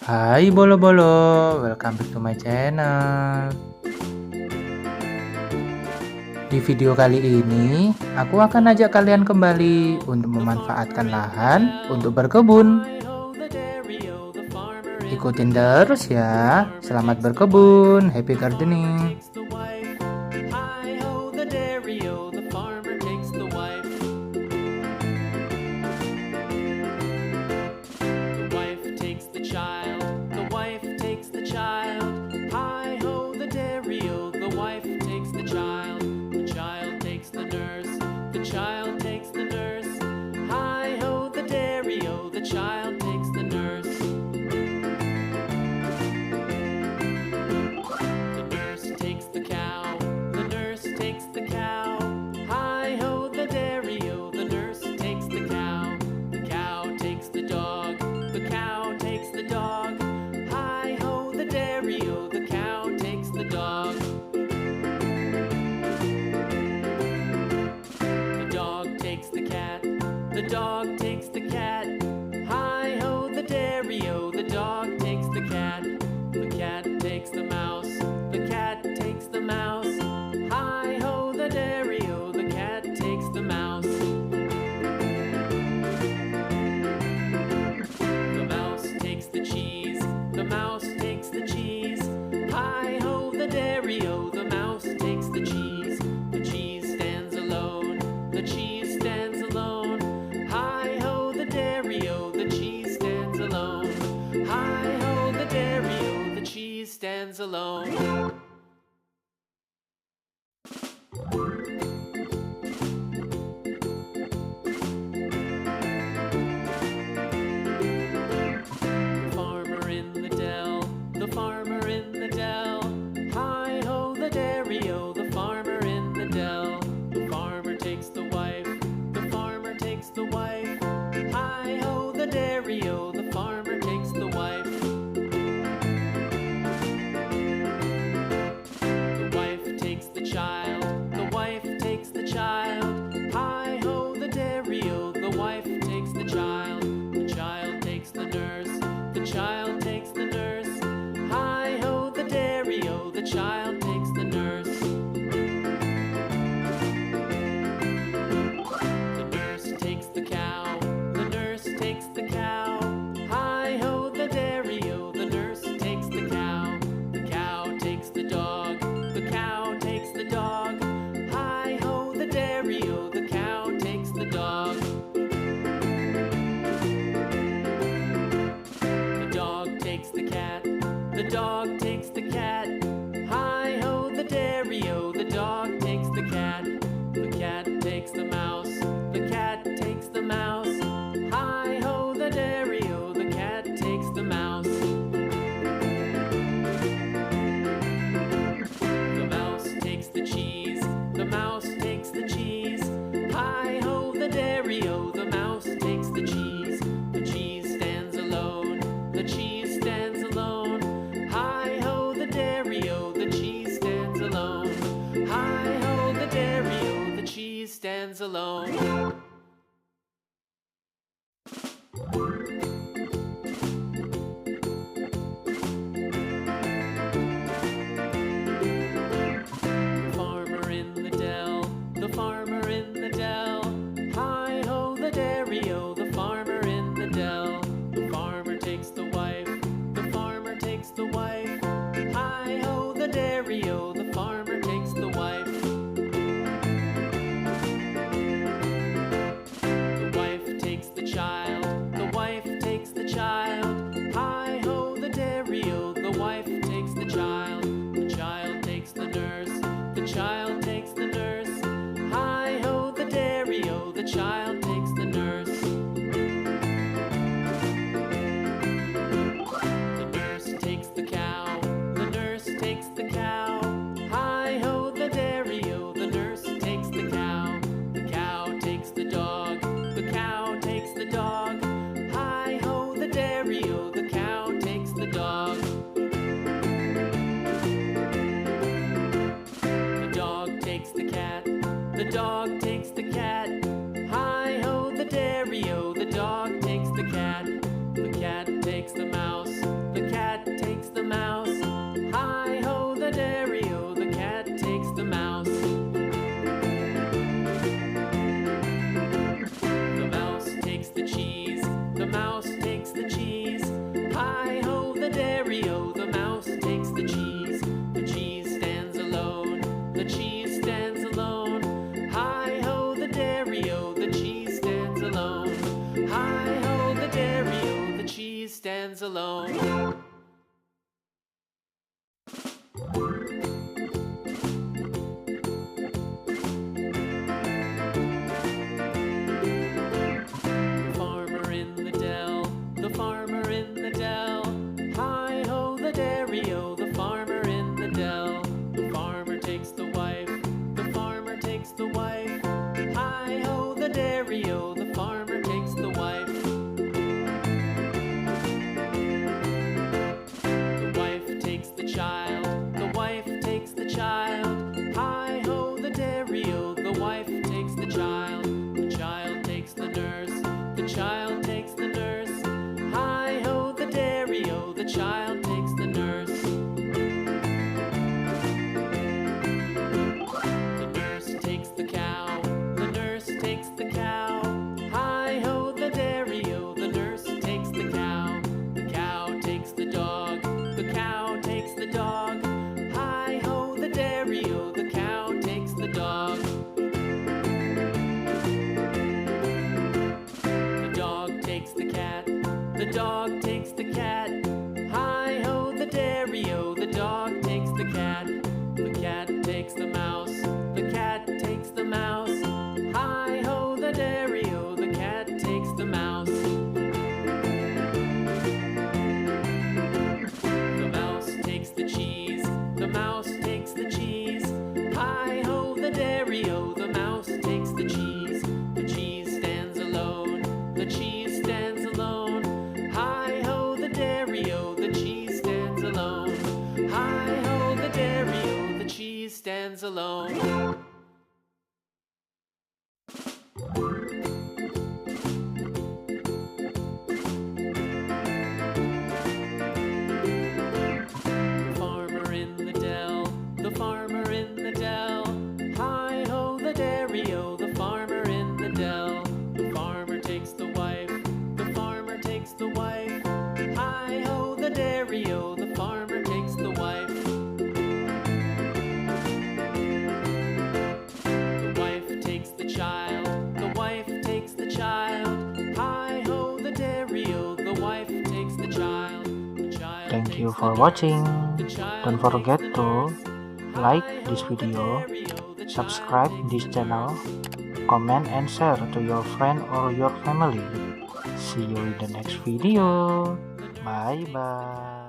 Hai bolo-bolo, welcome back to my channel. Di video kali ini, aku akan ajak kalian kembali untuk memanfaatkan lahan untuk berkebun. Ikutin terus ya. Selamat berkebun, happy gardening. The dog takes the cat. Hi-ho, the dairy-o. The dog takes the cat. The cat takes the mouse. The cat takes the mouse. Hi-ho, the dairy-o. The cat takes the mouse. The mouse takes the cheese. The mouse takes the cheese. Hi-ho, the dairy-o. The mouse takes the cheese. The cheese stands alone. The cheese stands alone. Hi-ho, the dairy-o, the cheese stands alone. Hi-ho, the dairy-o, the cheese stands alone. The farmer in the dell, the farmer in the dell. Hi-ho, the dairy-o, the farmer in the dell. The farmer takes the wife, the farmer takes the wife. Hi-ho, the dairy-o, the farmer takes the wife. The wife takes the child, the wife takes the child. Hi-ho, the dairy-o, the wife takes the child. The child takes the nurse, the child takes the nurse. Hi-ho, the dairy-o, the child takes the nurse. The nurse takes the cow, the nurse takes the cow. Hi-ho, the dairy-o, the nurse takes the cow. The cow takes the dog, the cow takes the dog. Hi-ho, the dairy-o, the cow takes the dog. The dog takes the cat, the dog takes the cat. Hi-ho, the dairy-o, the dog takes the cat. The cat takes the mouse, the cat takes the mouse. Hi-ho, the dairy-o, the cat takes the mouse. The mouse takes the cheese, the mouse takes the cheese. Hi-ho, the dairy-o, the mouse takes the cheese. The cheese stands alone, the cheese stands alone. Hi-ho, the dairy-o, the cheese stands alone. Hi-ho, the dairy-o, the cheese stands alone. The farmer in the dell, the farmer in the dell. Hi-ho, the dairy-o, the farmer in the dell. The farmer takes the wife, the farmer takes the wife. Hi-ho, the dairy-o, the farmer takes the wife. The wife takes the child, the wife takes the child. Hi-ho, the dairy-o, the wife takes the child. The child takes the nurse, the child takes the nurse. Hi-ho, the dairy-o, the child takes the nurse. The nurse takes the cow, the nurse takes the cow. Hi-ho, the dairy-o, the nurse takes the cow. The cow takes the dog, the cow takes the dog. Hi-ho, the dairy-o, the cow takes the dog. The dog takes the cat, the dog takes the cat. Hi-ho, the dairy-o, the dog takes the cat. The cat takes the mouse, the dairy-o, the cow takes the dog. The dog takes the cat, the dog takes the cat. Hi-ho, the dairy-o, the dog takes the cat. The cat takes the mouse, the cat takes the mouse. Hi-ho, the dairy-o, the cat takes the mouse. The mouse takes the cheese, the mouse takes the cheese. Hi-ho, the dairy-o, the mouse takes the cheese. The cheese stands alone, the cheese stands alone. Hi-ho, the dairy-o, the cheese stands alone. Hi-ho, the dairy-o, the cheese stands alone. The farmer in the dell, the farmer in the dell. Hi-ho, the dairy-o, the farmer in the dell. The farmer takes the wife, the farmer takes the wife. Hi-ho, the dairy-o, the farmer takes the wife. The wife takes the child, the wife takes the child. Hi-ho, the dairy-o, the wife takes the child. The child Thank you takes for the watching. nurse, the child Don't takes forget the to nurse. like this Hi-ho, the video, dairy-o, the subscribe child this takes the channel, nurse. comment and share to your friend or your family. See you in the next video. Bye bye.